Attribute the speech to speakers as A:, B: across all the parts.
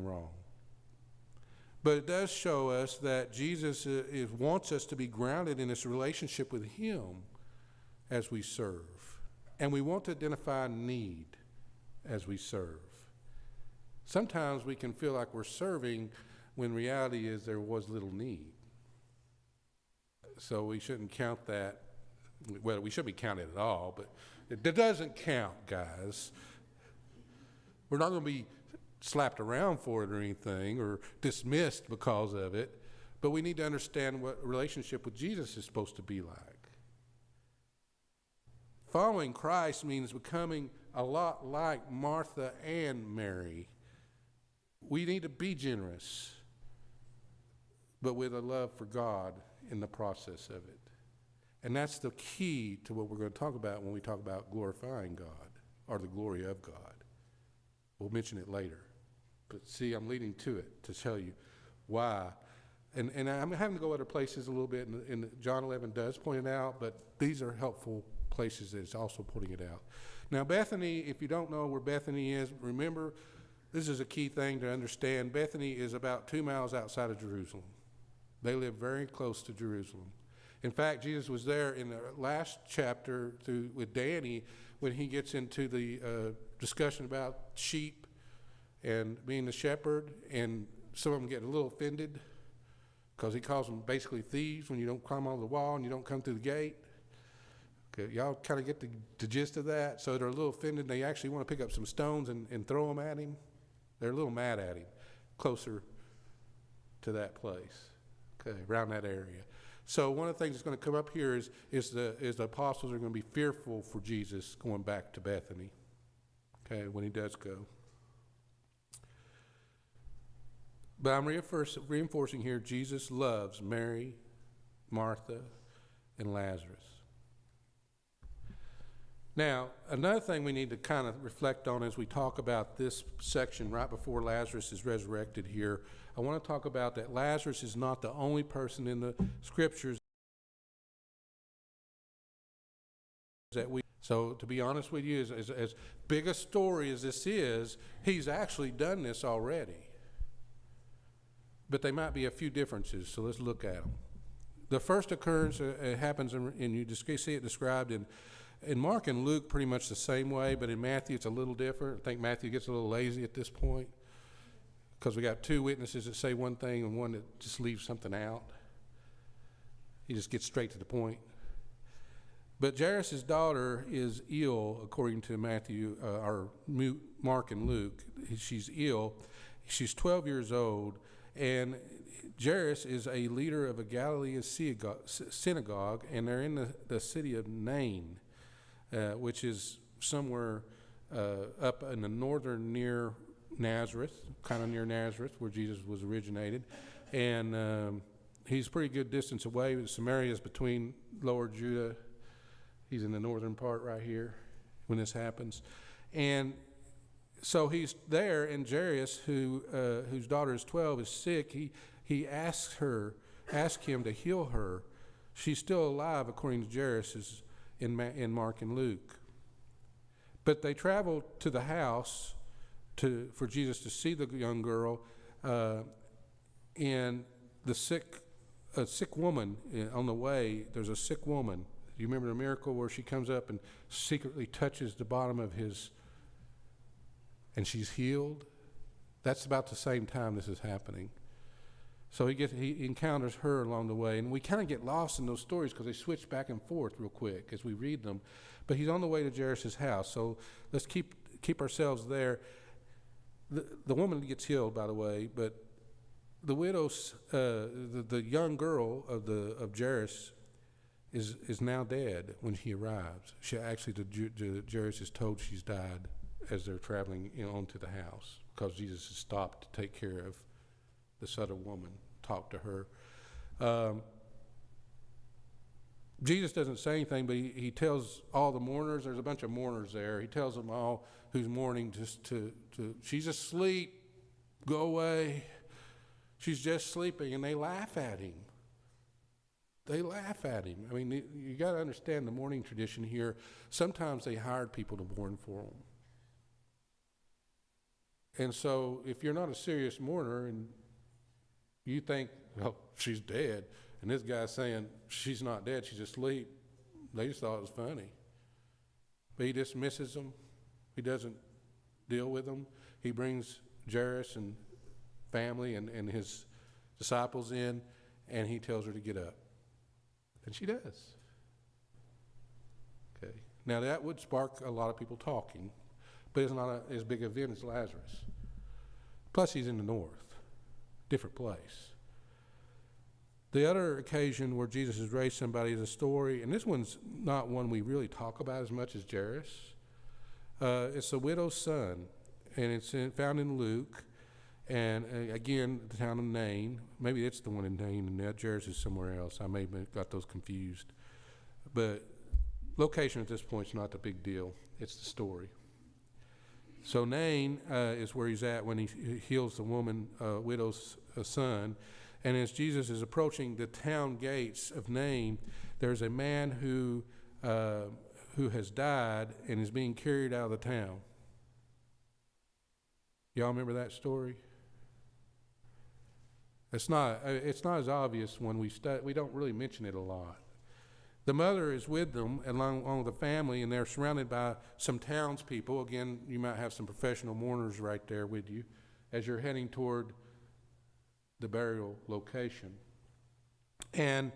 A: wrong. But it does show us that Jesus wants us to be grounded in this relationship with Him as we serve. And we want to identify need as we serve. Sometimes we can feel like we're serving when reality is there was little need. So we shouldn't count that. Well, we shouldn't be counted at all, but it doesn't count, guys. We're not going to be slapped around for it or anything or dismissed because of it, but we need to understand what a relationship with Jesus is supposed to be like. Following Christ means becoming a lot like Martha and Mary. We need to be generous, but with a love for God in the process of it. And that's the key to what we're going to talk about when we talk about glorifying God or the glory of God. We'll mention it later. But see, I'm leading to it to tell you why. And I'm having to go other places a little bit, and John 11 does point it out, but these are helpful places that it's also putting it out. Now, Bethany, if you don't know where Bethany is, remember, this is a key thing to understand. Bethany is about 2 miles outside of Jerusalem. They live very close to Jerusalem. In fact, Jesus was there in the last chapter with Danny when he gets into the discussion about sheep and being the shepherd, and some of them get a little offended because he calls them basically thieves when you don't climb on the wall and you don't come through the gate. Okay, y'all kind of get the gist of that. So they're a little offended, and they actually want to pick up some stones and throw them at him. They're a little mad at him, closer to that place, okay, around that area. So one of the things that's going to come up here is the apostles are going to be fearful for Jesus going back to Bethany, okay, when he does go. But I'm reinforcing here, Jesus loves Mary, Martha, and Lazarus. Now, another thing we need to kind of reflect on as we talk about this section right before Lazarus is resurrected here, I want to talk about that Lazarus is not the only person in the scriptures that we. So to be honest with you, as big a story as this is, he's actually done this already. But there might be a few differences, so let's look at them. The first occurrence happens, and you just see it described in Mark and Luke pretty much the same way, but in Matthew it's a little different. I think Matthew gets a little lazy at this point because we got 2 witnesses that say one thing and one that just leaves something out. He just gets straight to the point. But Jairus' daughter is ill, according to Matthew, or Mark and Luke. She's ill. She's 12 years old. And Jairus is a leader of a Galilean synagogue, and they're in the city of Nain, which is somewhere up in the northern near Nazareth, kind of near Nazareth, where Jesus was originated. And he's a pretty good distance away. Samaria is between Lower Judah. He's in the northern part right here when this happens. And so he's there, and Jairus, whose daughter is 12, is sick. He asks him to heal her. She's still alive, according to Jairus in Mark and Luke. But they travel to the house for Jesus to see the young girl, and a sick woman on the way. There's a sick woman. You remember the miracle where she comes up and secretly touches the bottom of his, and she's healed? That's about the same time this is happening. So he encounters her along the way, and we kind of get lost in those stories because they switch back and forth real quick as we read them. But he's on the way to Jairus' house, so let's keep ourselves there. The woman gets healed, by the way, but the widow's the young girl of Jairus is now dead when he arrives. She actually, Jairus is told she's died as they're traveling on to the house because Jesus has stopped to take care of this other woman, talk to her. Jesus doesn't say anything, but he tells all the mourners, there's a bunch of mourners there, he tells them all who's mourning just to she's asleep, go away, she's just sleeping, and they laugh at him. They laugh at him. I mean, you got to understand the mourning tradition here. Sometimes they hired people to mourn for them. And so if you're not a serious mourner and you think, well, she's dead, and this guy's saying she's not dead, she's asleep, they just thought it was funny. But he dismisses them. He doesn't deal with them. He brings Jairus and family and his disciples in, and he tells her to get up. And she does. Okay. Now that would spark a lot of people talking, but it's not as big an event as Lazarus. Plus he's in the north, different place. The other occasion where Jesus has raised somebody is a story, and this one's not one we really talk about as much as Jairus. It's the widow's son, and it's found in Luke, and again, the town of Nain. Maybe it's the one in Nain, and Jairus is somewhere else. I may have got those confused. But location at this point is not the big deal. It's the story. So Nain is where he's at when he heals the woman, widow's son. And as Jesus is approaching the town gates of Nain, there's a man who has died and is being carried out of the town. Y'all remember that story? It's not as obvious when we study. We don't really mention it a lot. The mother is with them along with the family, and they're surrounded by some townspeople. Again, you might have some professional mourners right there with you as you're heading toward the burial location. And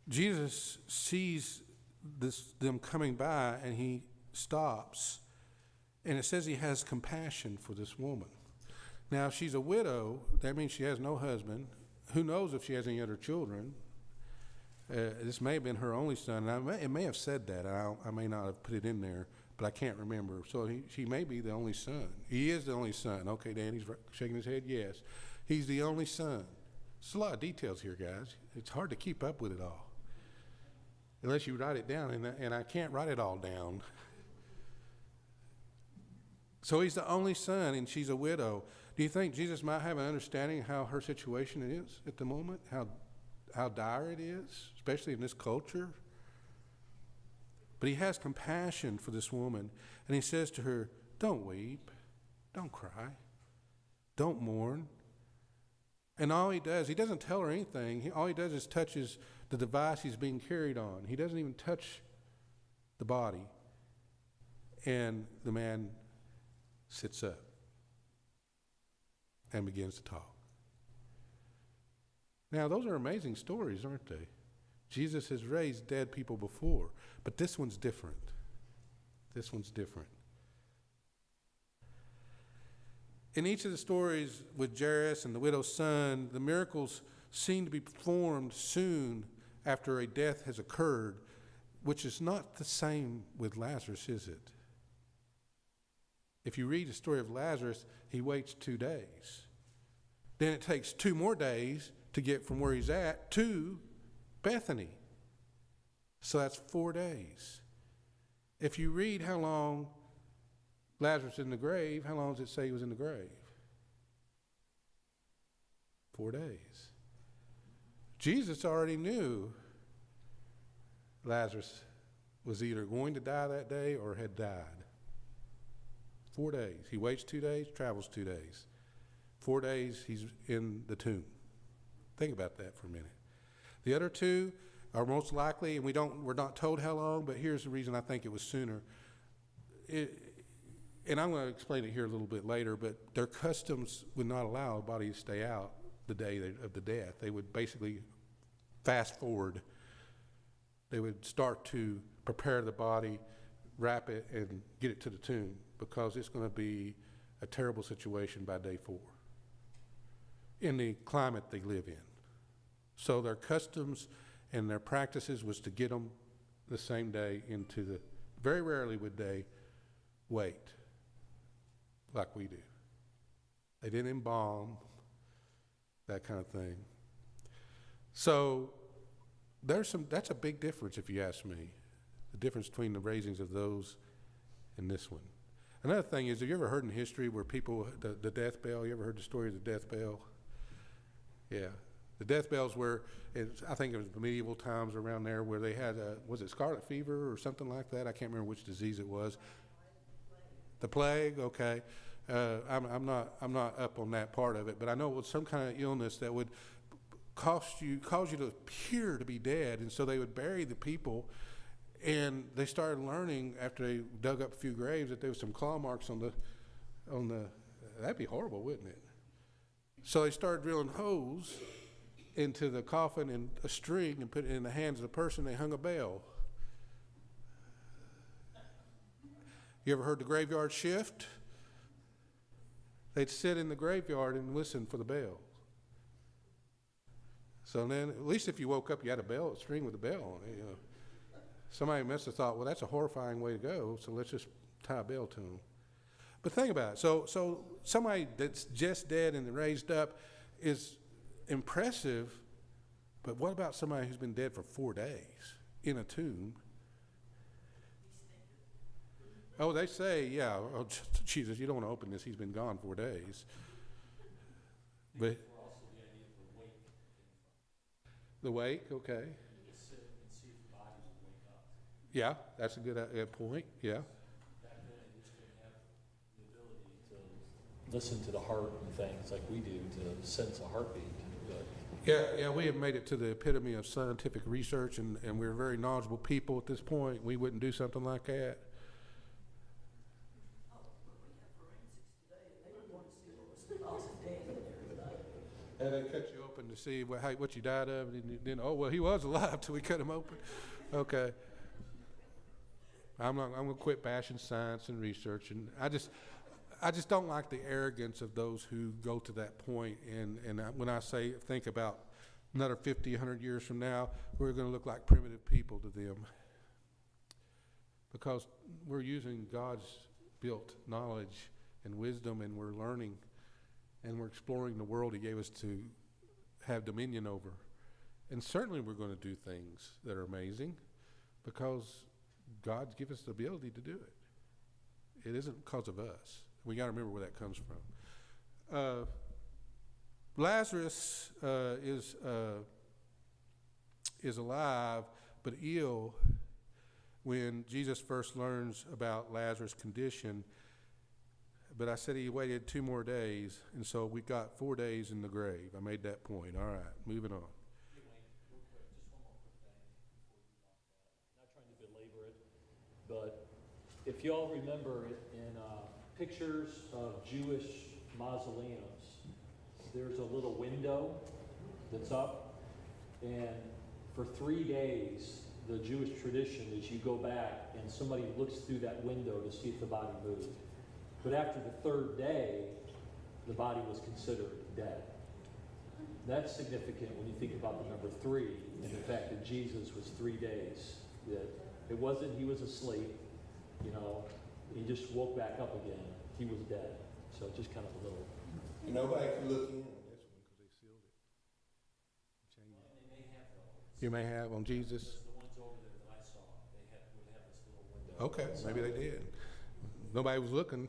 A: Jesus sees them coming by, and he stops. And it says he has compassion for this woman. Now, if she's a widow, that means she has no husband. Who knows if she has any other children? This may have been her only son. It may have said that. I may not have put it in there, but I can't remember. So she may be the only son. He is the only son. Okay, Danny's shaking his head, yes. He's the only son. There's a lot of details here, guys. It's hard to keep up with it all. Unless you write it down, and I can't write it all down. So he's the only son, and she's a widow. Do you think Jesus might have an understanding of how her situation is at the moment? How dire it is, especially in this culture? But he has compassion for this woman, and he says to her, don't weep, don't cry, don't mourn. And all he does, he doesn't tell her anything. All he does is touches the device he's being carried on. He doesn't even touch the body. And the man sits up and begins to talk. Now, those are amazing stories, aren't they? Jesus has raised dead people before, but this one's different. This one's different. In each of the stories with Jairus and the widow's son, the miracles seem to be performed soon after a death has occurred, which is not the same with Lazarus, is it? If you read the story of Lazarus, he waits 2 days. Then it takes 2 more days to get from where he's at to Bethany. So that's 4 days. If you read how long Lazarus in the grave, how long does it say he was in the grave? 4 days. Jesus already knew Lazarus was either going to die that day or had died. 4 days. He waits 2 days, travels 2 days. 4 days, he's in the tomb. Think about that for a minute. The other 2 are most likely, and we're not told how long, but here's the reason I think it was sooner. And I'm going to explain it here a little bit later, but their customs would not allow a body to stay out the day of the death. They would basically fast forward. They would start to prepare the body, wrap it, and get it to the tomb, because it's going to be a terrible situation by day 4 in the climate they live in. So their customs and their practices was to get them the same day into the, very rarely would they wait like we do. They didn't embalm, that kind of thing. So that's a big difference, if you ask me, the difference between the raisings of those and this one. Another thing is, have you ever heard in history where people, the death bell, you ever heard the story of the death bell? Yeah. The death bells were, I think it was medieval times around there, where they had, was it scarlet fever or something like that? I can't remember which disease it was. The plague, okay. I'm not up on that part of it, but I know it was some kind of illness that would cause you to appear to be dead, and so they would bury the people. And they started learning after they dug up a few graves that there was some claw marks on the. That'd be horrible, wouldn't it? So they started drilling holes into the coffin and a string and put it in the hands of the person. They hung a bell. You ever heard the graveyard shift? They'd sit in the graveyard and listen for the bell. So then, at least if you woke up, you had a string with a bell on it. You know. Somebody must have thought, well, that's a horrifying way to go, so let's just tie a bell to them. But think about it. So somebody that's just dead and raised up is impressive, but what about somebody who's been dead for 4 days in a tomb? Oh, they say, yeah, oh, Jesus, you don't want to open this. He's been gone 4 days. But the wake, okay. Yeah, that's a good point, yeah.
B: Back then, they just didn't have the ability to listen to the heart and things like we do to sense a heartbeat. But
A: Yeah, we have made it to the epitome of scientific research, and we're very knowledgeable people at this point. We wouldn't do something like that. And they cut you open to see what you died of, and then, oh, well, he was alive till we cut him open. Okay. I'm going to quit bashing science and research, and I just don't like the arrogance of those who go to that point. And when I say think about another 50, 100 years from now, we're going to look like primitive people to them, because we're using God's built knowledge and wisdom, and we're learning, and we're exploring the world He gave us to have dominion over. And certainly we're going to do things that are amazing, because God's given us the ability to do it. It isn't because of us. We got to remember where that comes from. Lazarus is alive but ill when Jesus first learns about Lazarus' condition. But I said he waited 2 more days, and so we got 4 days in the grave. I made that point. All right, moving on.
B: But if you all remember in pictures of Jewish mausoleums, there's a little window that's up, and for 3 days, the Jewish tradition is you go back and somebody looks through that window to see if the body moved. But after the 3rd day, the body was considered dead. That's significant when you think about the number 3 and the fact that Jesus was 3 days. That it wasn't he was asleep, he just woke back up again. He was dead. So just kind of a little.
A: Nobody can look in on this one because they sealed it. They may have those. You may have on Jesus.
B: The ones over there that I saw, would have this little window.
A: Okay, maybe they did. Nobody was looking.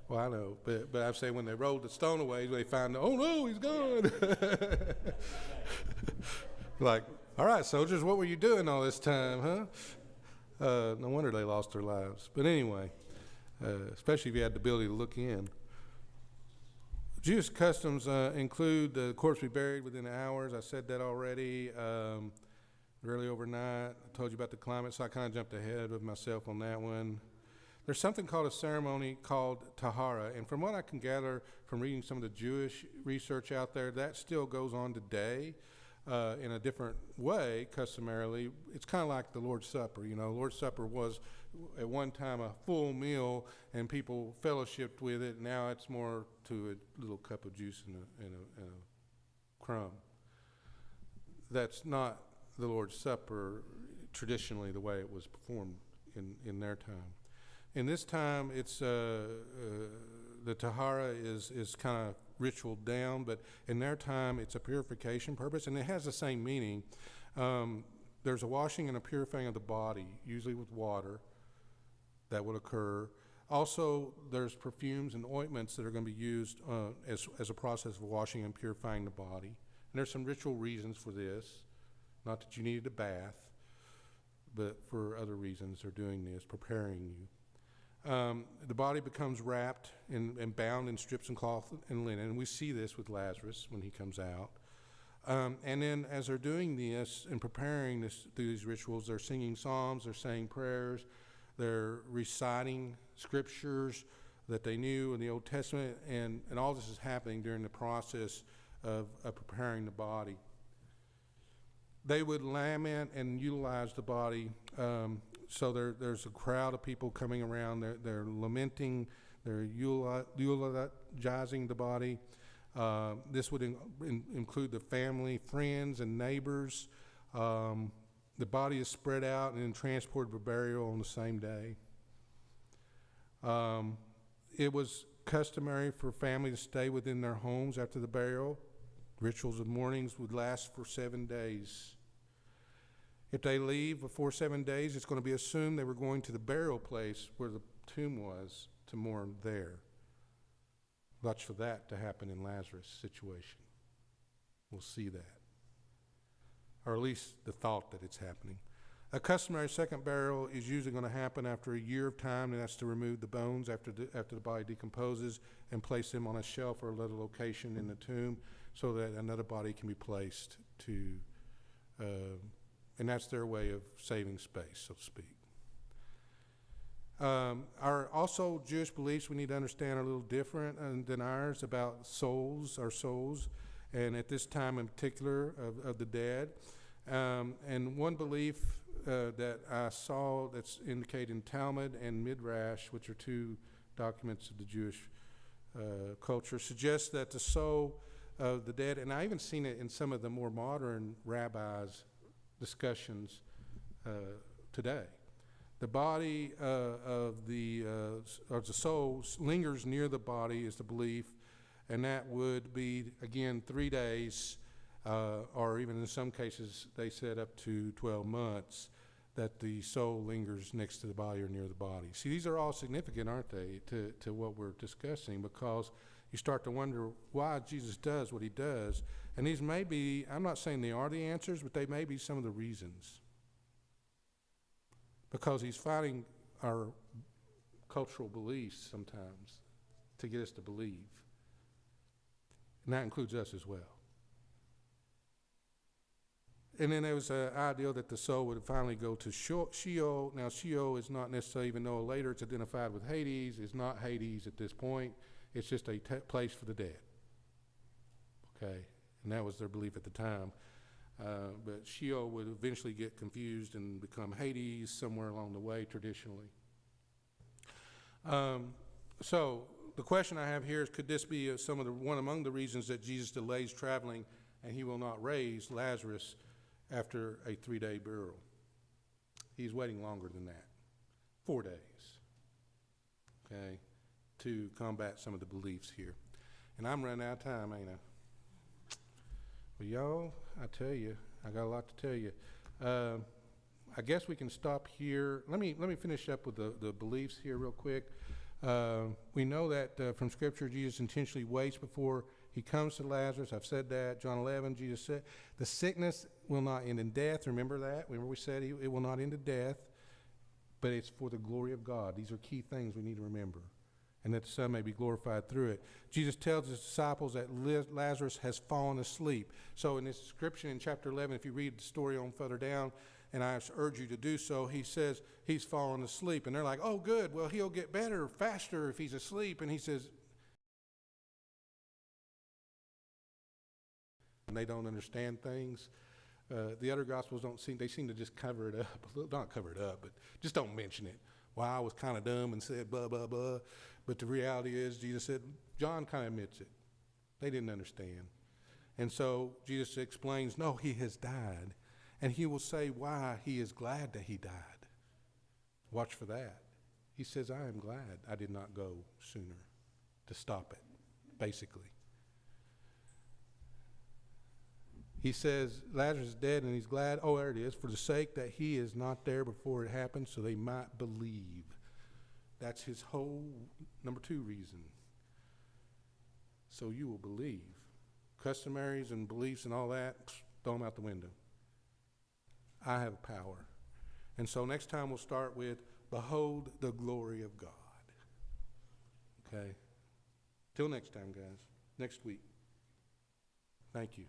A: Well, I know, but I'm saying when they rolled the stone away, they found, oh no, he's gone. Like, all right, soldiers, what were you doing all this time, huh? No wonder they lost their lives. But anyway, especially if you had the ability to look in. Jewish customs include the corpse be buried within hours. I said that already. Early overnight. I told you about the climate, so I kind of jumped ahead of myself on that one. There's something called a ceremony called Tahara, and from what I can gather from reading some of the Jewish research out there, that still goes on today in a different way, customarily. It's kind of like the Lord's Supper. Lord's Supper was at one time a full meal, and people fellowshipped with it. Now it's more to a little cup of juice and a crumb. That's not the Lord's Supper traditionally the way it was performed in their time. In this time, it's the Tahara is kind of ritualed down, but in their time, it's a purification purpose, and it has the same meaning. There's a washing and a purifying of the body, usually with water, that would occur. Also, there's perfumes and ointments that are going to be used as a process of washing and purifying the body. And there's some ritual reasons for this. Not that you needed a bath, but for other reasons they're doing this, preparing you. The body becomes wrapped and bound in strips and cloth and linen. And we see this with Lazarus when he comes out. And then as they're doing this and preparing this through these rituals, they're singing psalms, they're saying prayers, they're reciting scriptures that they knew in the Old Testament, and all this is happening during the process of preparing the body. They would lament and utilize the body. So there's a crowd of people coming around. They're lamenting, they're eulogizing the body. This would include the family, friends, and neighbors. The body is spread out and then transported for burial on the same day. It was customary for family to stay within their homes after the burial. Rituals of mournings would last for 7 days. If they leave before 7 days, it's going to be assumed they were going to the burial place where the tomb was to mourn there. Watch for that to happen in Lazarus' situation. We'll see that. Or at least the thought that it's happening. A customary second burial is usually going to happen after a year of time, and that's to remove the bones after the body decomposes and place them on a shelf or another location in the tomb so that another body can be placed to, and that's their way of saving space, so to speak. Our also Jewish beliefs we need to understand are a little different than ours about souls, our souls, and at this time in particular of the dead. And one belief that I saw that's indicated in Talmud and Midrash, which are two documents of the Jewish culture, suggests that the soul of the dead, and I even seen it in some of the more modern rabbis' discussions today. The body of the soul lingers near the body is the belief, and that would be, again, 3 days, or even in some cases they said up to 12 months, that the soul lingers next to the body or near the body. See, these are all significant, aren't they, to what we're discussing, because you start to wonder why Jesus does what he does. And these may be, I'm not saying they are the answers, but they may be some of the reasons. Because he's fighting our cultural beliefs sometimes to get us to believe. And that includes us as well. And then there was an idea that the soul would finally go to Sheol. Now, Sheol is not necessarily, even though later it's identified with Hades, it's not Hades at this point. It's just a place for the dead. Okay? And that was their belief at the time. But Sheol would eventually get confused and become Hades somewhere along the way, traditionally. So the question I have here is, could this be one among the reasons that Jesus delays traveling and he will not raise Lazarus after a 3-day burial? He's waiting longer than that, 4 days, okay, to combat some of the beliefs here. And I'm running out of time, ain't I? Well, y'all, I tell you, I got a lot to tell you. I guess we can stop here. Let me finish up with the beliefs here real quick. We know that from Scripture, Jesus intentionally waits before he comes to Lazarus. I've said that. John 11, Jesus said, the sickness will not end in death. Remember that? Remember we said it will not end in death, but it's for the glory of God. These are key things we need to remember, and that the Son may be glorified through it. Jesus tells his disciples that Lazarus has fallen asleep. So in this description in chapter 11, if you read the story on further down, and I urge you to do so, he says he's fallen asleep. And they're like, oh, good, well, he'll get better faster if he's asleep. And he says, and they don't understand things. The other Gospels they seem to just cover it up, not cover it up, but just don't mention it. Well, I was kind of dumb and said blah, blah, blah. But the reality is, Jesus said, John kind of admits it. They didn't understand. And so Jesus explains, no, he has died. And he will say why he is glad that he died. Watch for that. He says, I am glad I did not go sooner to stop it, basically. He says, Lazarus is dead and he's glad. Oh, there it is. For the sake that he is not there before it happened, so they might believe. That's his whole number 2 reason. So you will believe. Customaries and beliefs and all that, throw them out the window. I have power. And so next time we'll start with, behold the glory of God. Okay? Till next time, guys. Next week. Thank you.